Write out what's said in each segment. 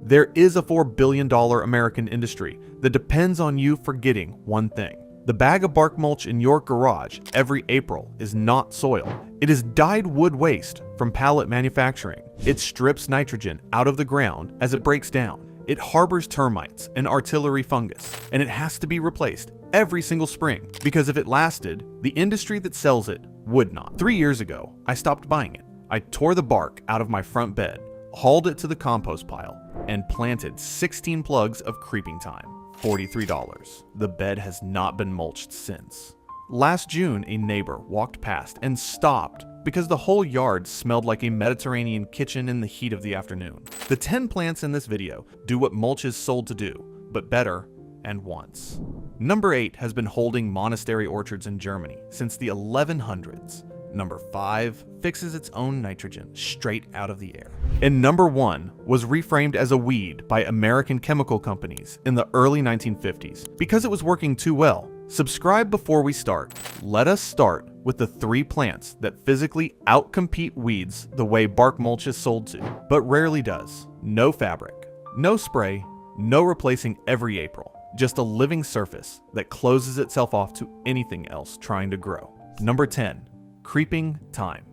There is a $4 billion American industry that depends on you forgetting one thing. The bag of bark mulch in your garage every April is not soil. It is dyed wood waste from pallet manufacturing. It strips nitrogen out of the ground as it breaks down. It harbors termites and artillery fungus, and it has to be replaced every single spring because if it lasted, the industry that sells it would not. 3 years ago, I stopped buying it. I tore the bark out of my front bed, hauled it to the compost pile, and planted 16 plugs of creeping thyme. $43. The bed has not been mulched since. Last June, a neighbor walked past and stopped because the whole yard smelled like a Mediterranean kitchen in the heat of the afternoon. The 10 plants in this video do what mulch is sold to do, but better and once. Number 8 has been holding monastery orchards in Germany since the 1100s. Number 5 fixes its own nitrogen straight out of the air. And number 1 was reframed as a weed by American chemical companies in the early 1950s because it was working too well. Subscribe before we start. Let us start with the 3 plants that physically outcompete weeds the way bark mulch is sold to, but rarely does. No fabric, no spray, no replacing every April. Just a living surface that closes itself off to anything else trying to grow. Number 10. Creeping thyme.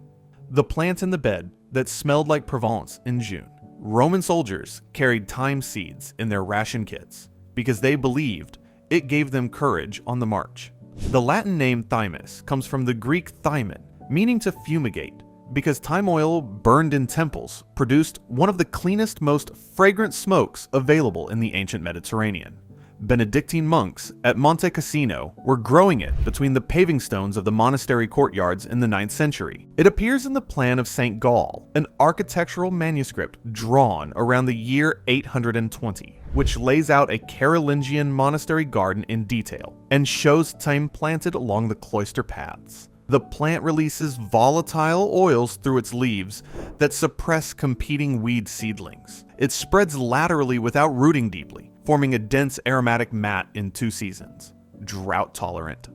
The plant in the bed that smelled like Provence in June. Roman soldiers carried thyme seeds in their ration kits because they believed it gave them courage on the march. The Latin name thymus comes from the Greek thymen, meaning to fumigate, because thyme oil burned in temples produced one of the cleanest, most fragrant smokes available in the ancient Mediterranean. Benedictine monks at Monte Cassino were growing it between the paving stones of the monastery courtyards in the 9th century. It appears in the plan of St. Gall, an architectural manuscript drawn around the year 820, which lays out a Carolingian monastery garden in detail and shows thyme planted along the cloister paths. The plant releases volatile oils through its leaves that suppress competing weed seedlings. It spreads laterally without rooting deeply, forming a dense aromatic mat in 2 seasons. Drought tolerant.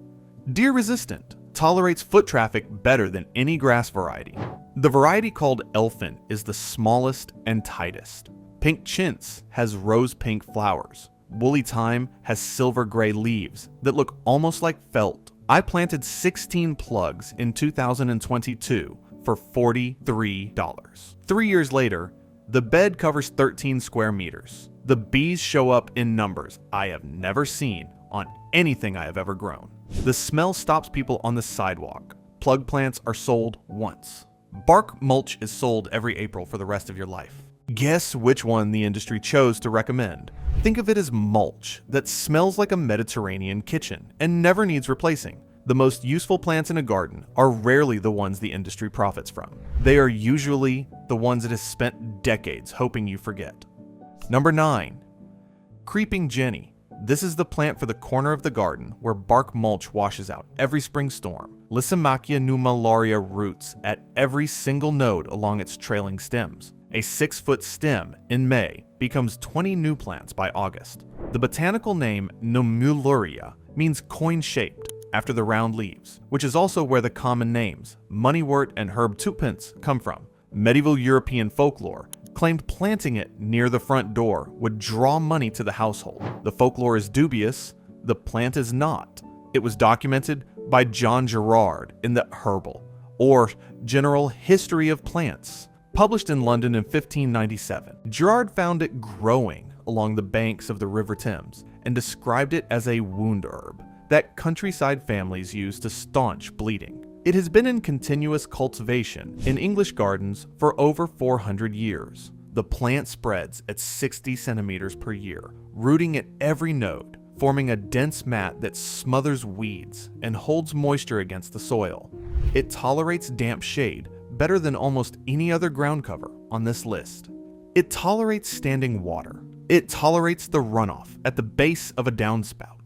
Deer resistant. Tolerates foot traffic better than any grass variety. The variety called Elfin is the smallest and tightest. Pink chintz has rose pink flowers. Woolly thyme has silver gray leaves that look almost like felt. I planted 16 plugs in 2022 for $43. 3 years later, the bed covers 13 square meters. The bees show up in numbers I have never seen on anything I have ever grown. The smell stops people on the sidewalk. Plug plants are sold once. Bark mulch is sold every April for the rest of your life. Guess which one the industry chose to recommend. Think of it as mulch that smells like a Mediterranean kitchen and never needs replacing. The most useful plants in a garden are rarely the ones the industry profits from. They are usually the ones it has spent decades hoping you forget. Number 9. Creeping Jenny. This is the plant for the corner of the garden where bark mulch washes out every spring storm. Lysimachia nummularia roots at every single node along its trailing stems. A 6-foot stem in May becomes 20 new plants by August. The botanical name nummularia means coin-shaped after the round leaves, which is also where the common names moneywort and herb twopence come from. Medieval European folklore claimed planting it near the front door would draw money to the household. The folklore is dubious, the plant is not. It was documented by John Gerard in the Herbal, or General History of Plants, published in London in 1597. Gerard found it growing along the banks of the River Thames and described it as a wound herb that countryside families use to staunch bleeding. It has been in continuous cultivation in English gardens for over 400 years. The plant spreads at 60 centimeters per year, rooting at every node, forming a dense mat that smothers weeds and holds moisture against the soil. It tolerates damp shade better than almost any other ground cover on this list. It tolerates standing water. It tolerates the runoff at the base of a downspout.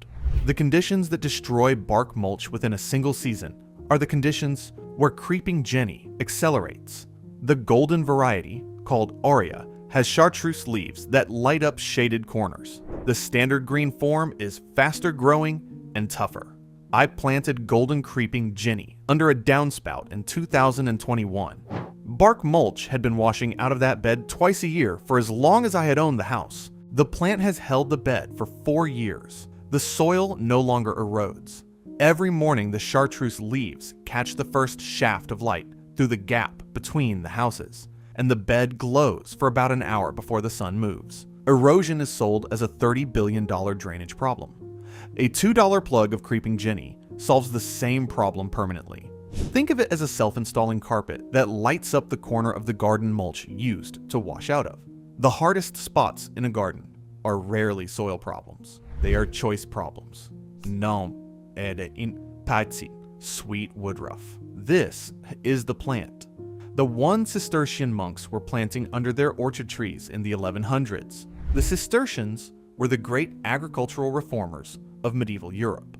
The conditions that destroy bark mulch within a single season are the conditions where creeping Jenny accelerates. The golden variety, called Aurea, has chartreuse leaves that light up shaded corners. The standard green form is faster growing and tougher. I planted golden creeping Jenny under a downspout in 2021. Bark mulch had been washing out of that bed twice a year for as long as I had owned the house. The plant has held the bed for 4 years. The soil no longer erodes. Every morning the chartreuse leaves catch the first shaft of light through the gap between the houses, and the bed glows for about an hour before the sun moves. Erosion is sold as a $30 billion drainage problem. A $2 plug of creeping Jenny solves the same problem permanently. Think of it as a self-installing carpet that lights up the corner of the garden mulch used to wash out of. The hardest spots in a garden are rarely soil problems. They are choice problems. Nom ed in pazzi, sweet woodruff. This is the plant. The one Cistercian monks were planting under their orchard trees in the 1100s. The Cistercians were the great agricultural reformers of medieval Europe,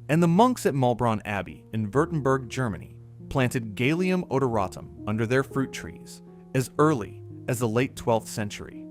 and the monks at Maulbronn Abbey in Württemberg, Germany, planted Galium odoratum under their fruit trees as early as the late 12th century.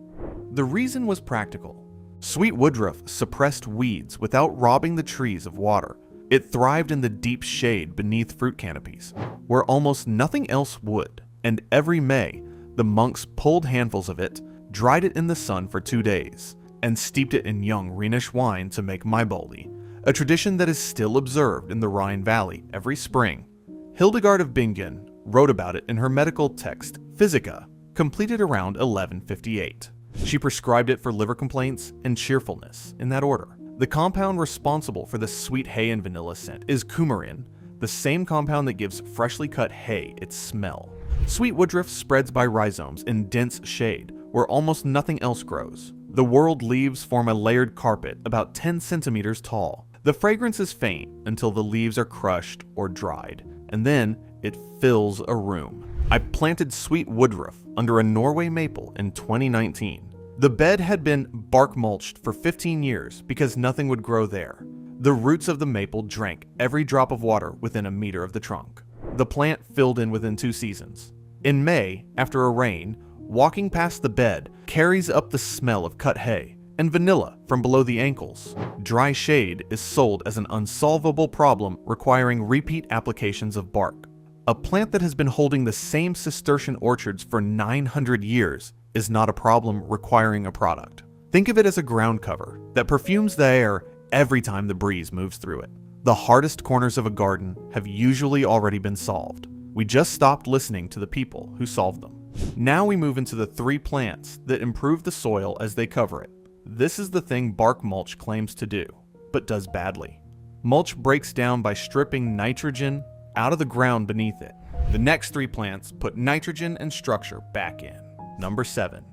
The reason was practical. Sweet woodruff suppressed weeds without robbing the trees of water. It thrived in the deep shade beneath fruit canopies, where almost nothing else would, and every May, the monks pulled handfuls of it, dried it in the sun for 2 days, and steeped it in young Rhenish wine to make Maiboli, a tradition that is still observed in the Rhine Valley every spring. Hildegard of Bingen wrote about it in her medical text, Physica, completed around 1158. She prescribed it for liver complaints and cheerfulness, in that order. The compound responsible for the sweet hay and vanilla scent is coumarin, the same compound that gives freshly cut hay its smell. Sweet woodruff spreads by rhizomes in dense shade, where almost nothing else grows. The whorled leaves form a layered carpet about 10 centimeters tall. The fragrance is faint until the leaves are crushed or dried, and then it fills a room. I planted sweet woodruff under a Norway maple in 2019. The bed had been bark mulched for 15 years because nothing would grow there. The roots of the maple drank every drop of water within a meter of the trunk. The plant filled in within 2 seasons. In May, after a rain, walking past the bed carries up the smell of cut hay and vanilla from below the ankles. Dry shade is sold as an unsolvable problem requiring repeat applications of bark. A plant that has been holding the same Cistercian orchards for 900 years is not a problem requiring a product. Think of it as a ground cover that perfumes the air every time the breeze moves through it. The hardest corners of a garden have usually already been solved. We just stopped listening to the people who solved them. Now we move into the 3 plants that improve the soil as they cover it. This is the thing bark mulch claims to do, but does badly. Mulch breaks down by stripping nitrogen out of the ground beneath it. The next 3 plants put nitrogen and structure back in. Number 7.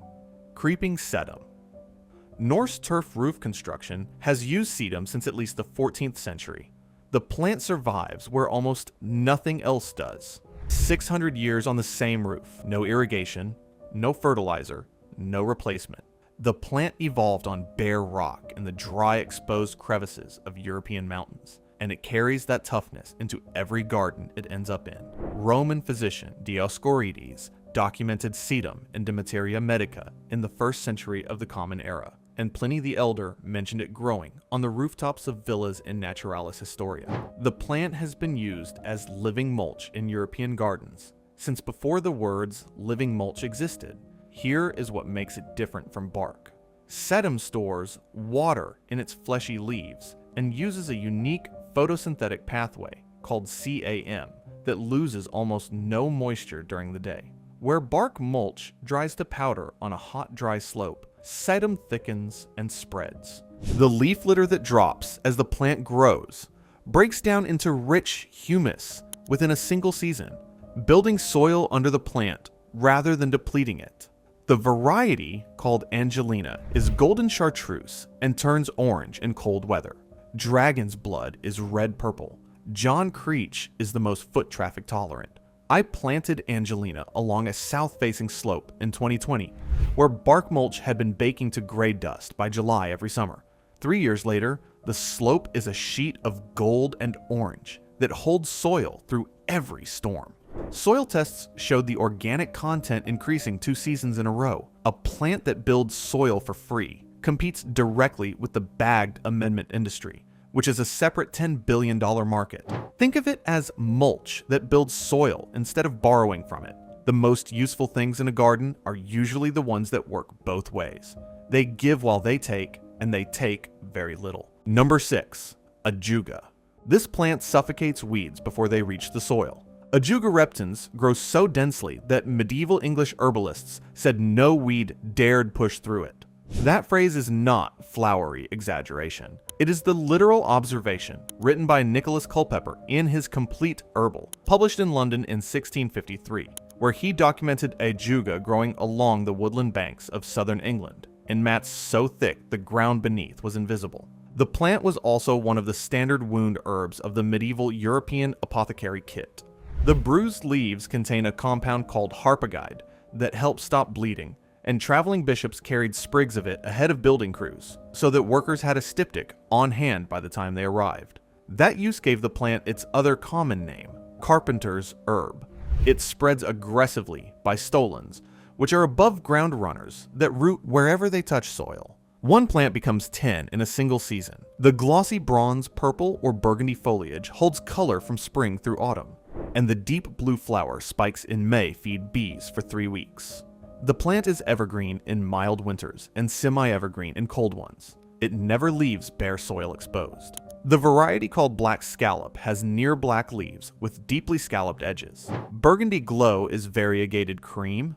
Creeping sedum. Norse turf roof construction has used sedum since at least the 14th century. The plant survives where almost nothing else does. 600 years on the same roof, no irrigation, no fertilizer, no replacement. The plant evolved on bare rock in the dry, exposed crevices of European mountains, and it carries that toughness into every garden it ends up in. Roman physician Dioscorides documented sedum in De Materia Medica in the 1st century of the Common Era, and Pliny the Elder mentioned it growing on the rooftops of villas in Naturalis Historia. The plant has been used as living mulch in European gardens since before the words living mulch existed. Here is what makes it different from bark. Sedum stores water in its fleshy leaves and uses a unique photosynthetic pathway called CAM that loses almost no moisture during the day. Where bark mulch dries to powder on a hot, dry slope, sedum thickens and spreads. The leaf litter that drops as the plant grows breaks down into rich humus within a single season, building soil under the plant rather than depleting it. The variety, called Angelina, is golden chartreuse and turns orange in cold weather. Dragon's blood is red-purple. John Creech is the most foot traffic tolerant. I planted Angelina along a south-facing slope in 2020, where bark mulch had been baking to gray dust by July every summer. 3 years later, the slope is a sheet of gold and orange that holds soil through every storm. Soil tests showed the organic content increasing 2 seasons in a row. A plant that builds soil for free competes directly with the bagged amendment industry, which is a separate $10 billion market. Think of it as mulch that builds soil instead of borrowing from it. The most useful things in a garden are usually the ones that work both ways. They give while they take, and they take very little. Number 6. Ajuga. This plant suffocates weeds before they reach the soil. Ajuga reptans grow so densely that medieval English herbalists said no weed dared push through it. That phrase is not flowery exaggeration. It is the literal observation written by Nicholas Culpeper in his Complete Herbal, published in London in 1653, where he documented ajuga growing along the woodland banks of southern England, in mats so thick the ground beneath was invisible. The plant was also one of the standard wound herbs of the medieval European apothecary kit. The bruised leaves contain a compound called harpagide that helps stop bleeding, and traveling bishops carried sprigs of it ahead of building crews, so that workers had a styptic on hand by the time they arrived. That use gave the plant its other common name, carpenter's herb. It spreads aggressively by stolons, which are above ground runners that root wherever they touch soil. One plant becomes 10 in a single season. The glossy bronze, purple, or burgundy foliage holds color from spring through autumn, and the deep blue flower spikes in May feed bees for 3 weeks. The plant is evergreen in mild winters and semi-evergreen in cold ones. It never leaves bare soil exposed. The variety called black scallop has near black leaves with deeply scalloped edges. Burgundy glow is variegated cream,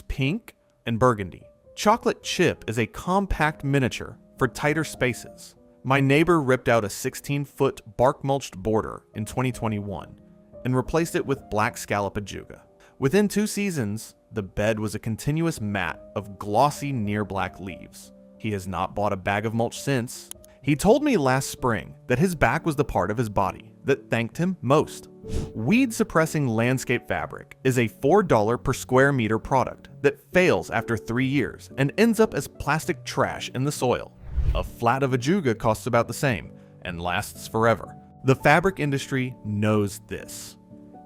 pink, and burgundy. Chocolate chip is a compact miniature for tighter spaces. My neighbor ripped out a 16-foot bark mulched border in 2021 and replaced it with black scallop ajuga. Within 2 seasons, the bed was a continuous mat of glossy near black leaves. He has not bought a bag of mulch since. He told me last spring that his back was the part of his body that thanked him most. Weed-suppressing landscape fabric is a $4 per square meter product that fails after 3 years and ends up as plastic trash in the soil. A flat of ajuga costs about the same and lasts forever. The fabric industry knows this.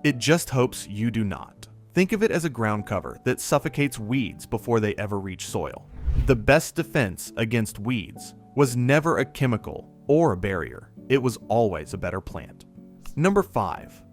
It just hopes you do not. Think of it as a ground cover that suffocates weeds before they ever reach soil. The best defense against weeds was never a chemical or a barrier. It was always a better plant. Number 5.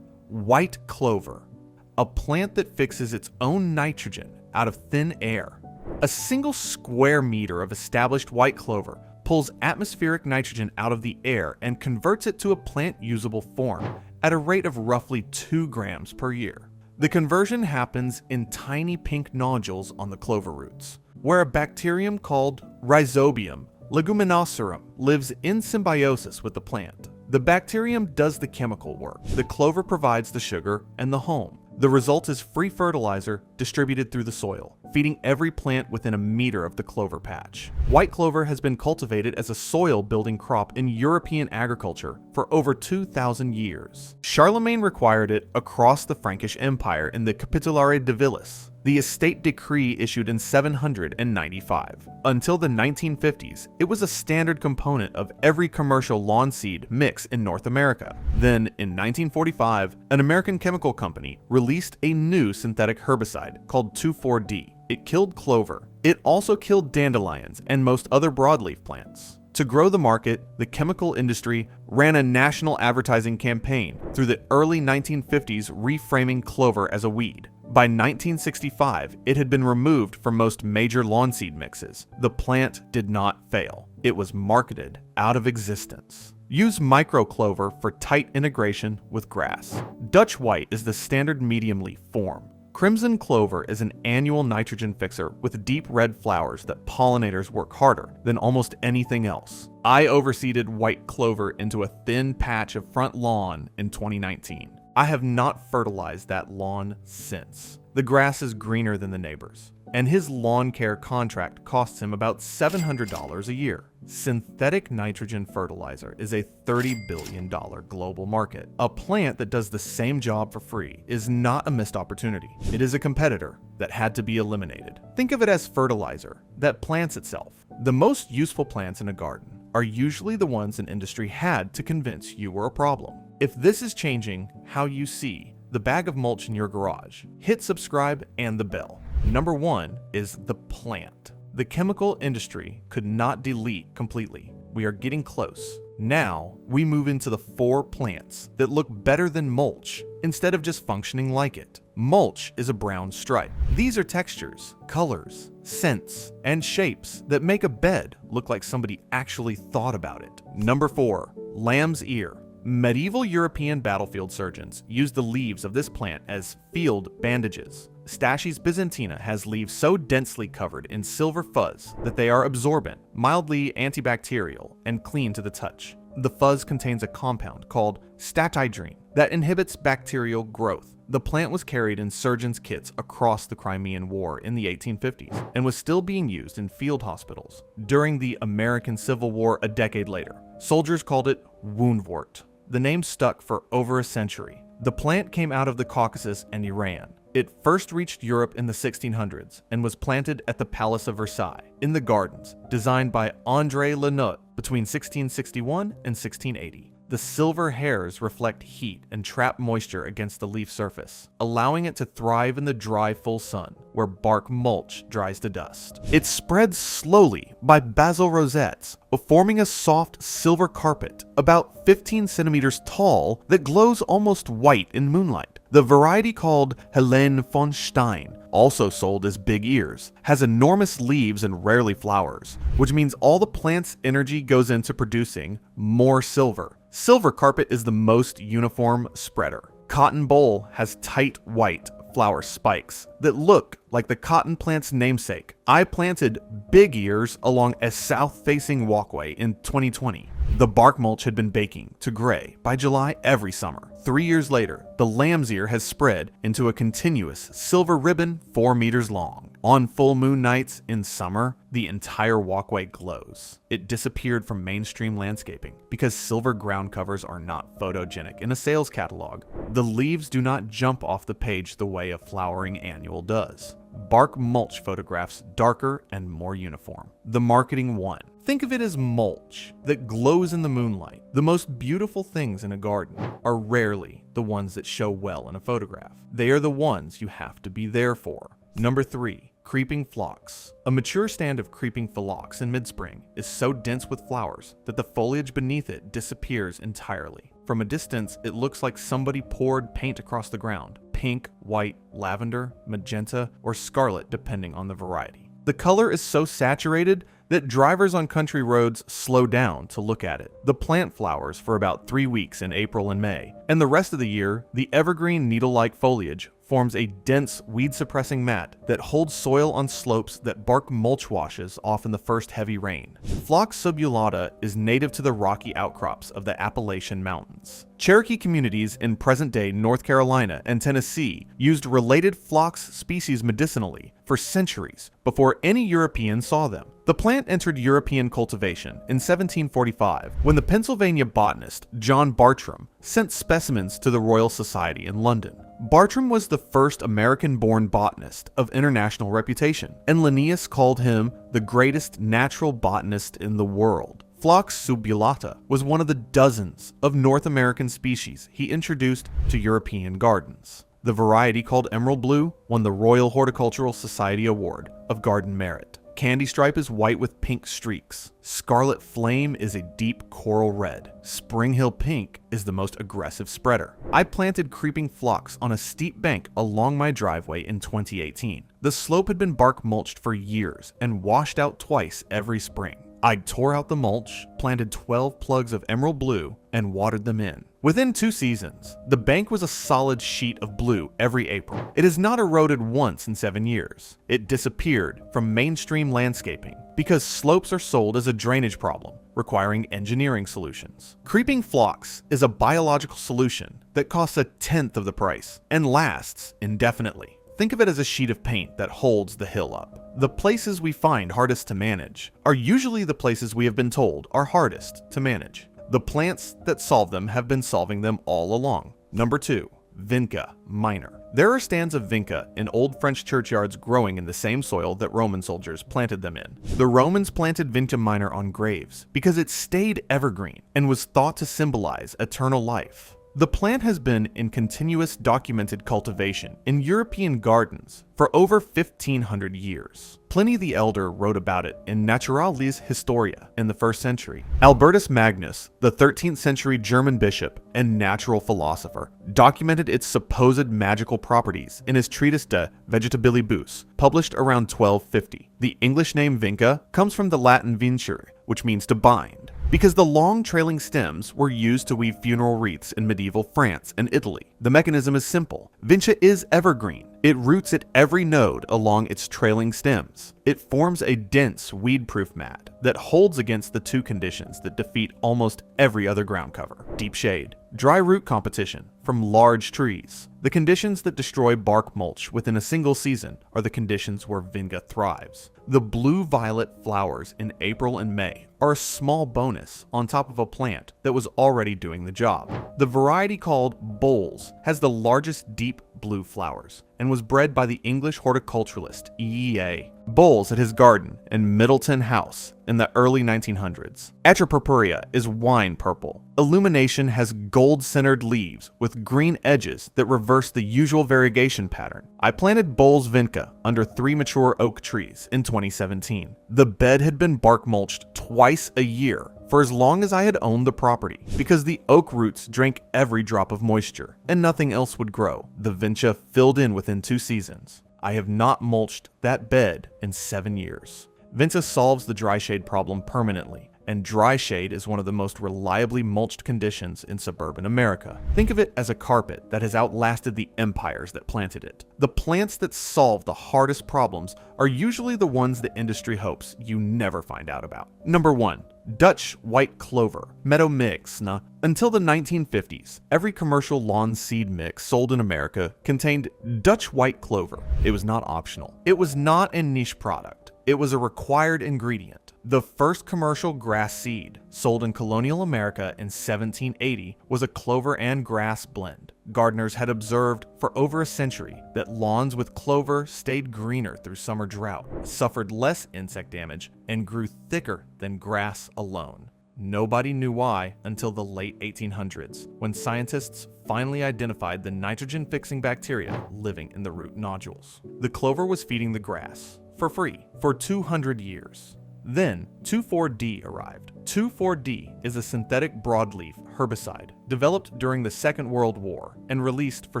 White clover. A plant that fixes its own nitrogen out of thin air. A single square meter of established white clover pulls atmospheric nitrogen out of the air and converts it to a plant-usable form at a rate of roughly 2 grams per year. The conversion happens in tiny pink nodules on the clover roots, where a bacterium called Rhizobium leguminosarum lives in symbiosis with the plant. The bacterium does the chemical work. The clover provides the sugar and the home. The result is free fertilizer distributed through the soil, feeding every plant within a meter of the clover patch. White clover has been cultivated as a soil-building crop in European agriculture for over 2,000 years. Charlemagne required it across the Frankish Empire in the Capitulare de Villis, the estate decree issued in 795. Until the 1950s, it was a standard component of every commercial lawn seed mix in North America. Then, in 1945, an American chemical company released a new synthetic herbicide called 2,4-D. It killed clover. It also killed dandelions and most other broadleaf plants. To grow the market, the chemical industry ran a national advertising campaign through the early 1950s reframing clover as a weed. By 1965, it had been removed from most major lawn seed mixes. The plant did not fail. It was marketed out of existence. Use microclover for tight integration with grass. Dutch white is the standard medium leaf form. Crimson clover is an annual nitrogen fixer with deep red flowers that pollinators work harder than almost anything else. I overseeded white clover into a thin patch of front lawn in 2019. I have not fertilized that lawn since. The grass is greener than the neighbors, and his lawn care contract costs him about $700 a year. Synthetic nitrogen fertilizer is a $30 billion global market. A plant that does the same job for free is not a missed opportunity. It is a competitor that had to be eliminated. Think of it as fertilizer that plants itself. The most useful plants in a garden are usually the ones an industry had to convince you were a problem. If this is changing how you see the bag of mulch in your garage, hit subscribe and the bell. Number 1 is the plant. The chemical industry could not delete completely. We are getting close. Now, we move into the 4 plants that look better than mulch instead of just functioning like it. Mulch is a brown stripe. These are textures, colors, scents, and shapes that make a bed look like somebody actually thought about it. Number 4. Lamb's ear. Medieval European battlefield surgeons used the leaves of this plant as field bandages. Stachys byzantina has leaves so densely covered in silver fuzz that they are absorbent, mildly antibacterial, and clean to the touch. The fuzz contains a compound called statidrine that inhibits bacterial growth. The plant was carried in surgeons' kits across the Crimean War in the 1850s and was still being used in field hospitals. During the American Civil War a decade later, soldiers called it woundwort. The name stuck for over a century. The plant came out of the Caucasus and Iran. It first reached Europe in the 1600s and was planted at the Palace of Versailles in the gardens, designed by André Lenotte between 1661 and 1680. The silver hairs reflect heat and trap moisture against the leaf surface, allowing it to thrive in the dry, full sun, where bark mulch dries to dust. It spreads slowly by basal rosettes, forming a soft silver carpet about 15 centimeters tall that glows almost white in moonlight. The variety called Helene von Stein, also sold as big ears, has enormous leaves and rarely flowers, which means all the plant's energy goes into producing more silver. Silver carpet is the most uniform spreader. Cotton boll has tight white flower spikes that look like the cotton plant's namesake. I planted big ears along a south-facing walkway in 2020. The bark mulch had been baking to gray by July every summer. 3 years later, the lamb's ear has spread into a continuous silver ribbon 4 meters long. On full moon nights in summer, the entire walkway glows. It disappeared from mainstream landscaping because silver ground covers are not photogenic in a sales catalog. The leaves do not jump off the page the way a flowering annual does. Bark mulch photographs darker and more uniform. The marketing won. Think of it as mulch that glows in the moonlight. The most beautiful things in a garden are rarely the ones that show well in a photograph. They are the ones you have to be there for. Number 3. Creeping phlox. A mature stand of creeping phlox in mid-spring is so dense with flowers that the foliage beneath it disappears entirely. From a distance, it looks like somebody poured paint across the ground. Pink, white, lavender, magenta, or scarlet depending on the variety. The color is so saturated that drivers on country roads slow down to look at it. The plant flowers for about 3 weeks in April and May, and the rest of the year, the evergreen needle-like foliage forms a dense weed-suppressing mat that holds soil on slopes that bark mulch washes off in the first heavy rain. Phlox subulata is native to the rocky outcrops of the Appalachian Mountains. Cherokee communities in present-day North Carolina and Tennessee used related phlox species medicinally for centuries before any European saw them. The plant entered European cultivation in 1745 when the Pennsylvania botanist John Bartram sent specimens to the Royal Society in London. Bartram was the first American-born botanist of international reputation, and Linnaeus called him the greatest natural botanist in the world. Phlox subulata was one of the dozens of North American species he introduced to European gardens. The variety called Emerald Blue won the Royal Horticultural Society Award of Garden Merit. Candy Stripe is white with pink streaks. Scarlet Flame is a deep coral red. Spring Hill Pink is the most aggressive spreader. I planted creeping phlox on a steep bank along my driveway in 2018. The slope had been bark mulched for years and washed out twice every spring. I tore out the mulch, planted 12 plugs of emerald blue, and watered them in. Within 2 seasons, the bank was a solid sheet of blue every April. It has not eroded once in 7 years. It disappeared from mainstream landscaping because slopes are sold as a drainage problem, requiring engineering solutions. Creeping phlox is a biological solution that costs 1/10 of the price and lasts indefinitely. Think of it as a sheet of paint that holds the hill up. The places we find hardest to manage are usually the places we have been told are hardest to manage. The plants that solve them have been solving them all along. Number 2. Vinca minor. There are stands of vinca in old French churchyards growing in the same soil that Roman soldiers planted them in. The Romans planted vinca minor on graves because it stayed evergreen and was thought to symbolize eternal life. The plant has been in continuous documented cultivation in European gardens for over 1500 years. Pliny the Elder wrote about it in Naturalis Historia in the 1st century. Albertus Magnus, the 13th century German bishop and natural philosopher, documented its supposed magical properties in his treatise De Vegetabilibus, published around 1250. The English name vinca comes from the Latin vincere, which means to bind, because the long trailing stems were used to weave funeral wreaths in medieval France and Italy. The mechanism is simple. Vinca is evergreen. It roots at every node along its trailing stems. It forms a dense, weed-proof mat that holds against the two conditions that defeat almost every other ground cover: deep shade, dry root competition from large trees. The conditions that destroy bark mulch within a single season are the conditions where vinca thrives. The blue-violet flowers in April and May are a small bonus on top of a plant that was already doing the job. The variety called Bowles has the largest deep blue flowers and was bred by the English horticulturalist E.E.A. Bowles at his garden in Middleton House in the early 1900s. Atropurpurea is wine purple. Illumination has gold-centered leaves with green edges that reverse the usual variegation pattern. I planted Bowles vinca under 3 mature oak trees in 2017. The bed had been bark mulched twice a year for as long as I had owned the property, because the oak roots drank every drop of moisture and nothing else would grow. The vinca filled in within 2 seasons. I have not mulched that bed in 7 years. Vinca solves the dry shade problem permanently, and dry shade is one of the most reliably mulched conditions in suburban America. Think of it as a carpet that has outlasted the empires that planted it. The plants that solve the hardest problems are usually the ones the industry hopes you never find out about. Number 1. Dutch white clover, meadow mix. Until the 1950s, every commercial lawn seed mix sold in America contained Dutch white clover. It was not optional. It was not a niche product. It was a required ingredient. The first commercial grass seed sold in colonial America in 1780 was a clover and grass blend. Gardeners had observed for over a century that lawns with clover stayed greener through summer drought, suffered less insect damage, and grew thicker than grass alone. Nobody knew why until the late 1800s, when scientists finally identified the nitrogen-fixing bacteria living in the root nodules. The clover was feeding the grass for free for 200 years. Then 2,4-D arrived. 2,4-D is a synthetic broadleaf herbicide developed during the Second World War and released for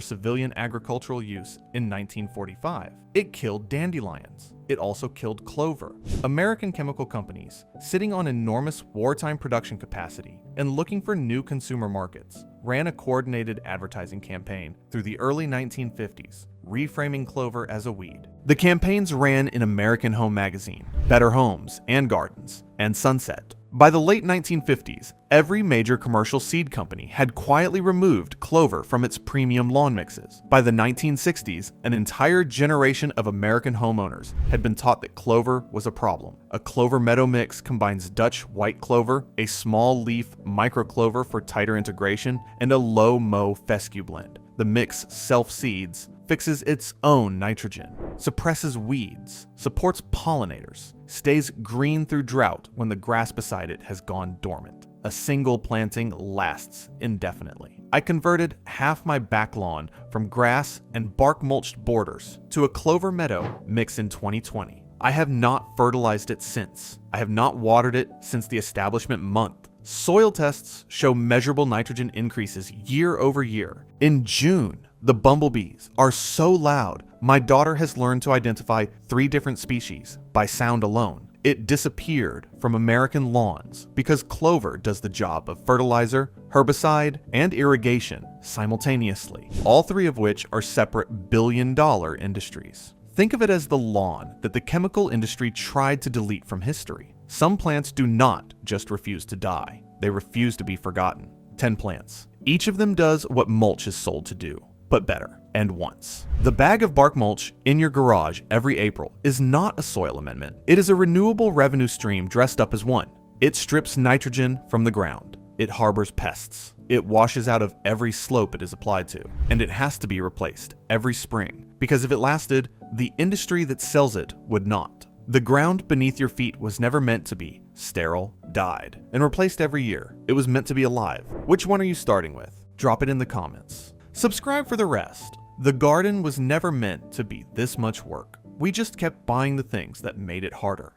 civilian agricultural use in 1945. It killed dandelions. It also killed clover. American chemical companies, sitting on enormous wartime production capacity and looking for new consumer markets, ran a coordinated advertising campaign through the early 1950s, reframing clover as a weed. The campaigns ran in American Home Magazine, Better Homes and Gardens, and Sunset. By the late 1950s, every major commercial seed company had quietly removed clover from its premium lawn mixes. By the 1960s, an entire generation of American homeowners had been taught that clover was a problem. A clover meadow mix combines Dutch white clover, a small leaf microclover for tighter integration, and a low mow fescue blend. The mix self-seeds, fixes its own nitrogen, suppresses weeds, supports pollinators, stays green through drought when the grass beside it has gone dormant. A single planting lasts indefinitely. I converted half my back lawn from grass and bark mulched borders to a clover meadow mix in 2020. I have not fertilized it since. I have not watered it since the establishment month. Soil tests show measurable nitrogen increases year over year. In June, the bumblebees are so loud, my daughter has learned to identify 3 different species by sound alone. It disappeared from American lawns because clover does the job of fertilizer, herbicide, and irrigation simultaneously, all 3 of which are separate billion-dollar industries. Think of it as the lawn that the chemical industry tried to delete from history. Some plants do not just refuse to die, they refuse to be forgotten. 10 plants. Each of them does what mulch is sold to do, but better, and once. The bag of bark mulch in your garage every April is not a soil amendment. It is a renewable revenue stream dressed up as one. It strips nitrogen from the ground. It harbors pests. It washes out of every slope it is applied to, and it has to be replaced every spring, because if it lasted, the industry that sells it would not. The ground beneath your feet was never meant to be sterile, dyed, and replaced every year. It was meant to be alive. Which one are you starting with? Drop it in the comments. Subscribe for the rest. The garden was never meant to be this much work. We just kept buying the things that made it harder.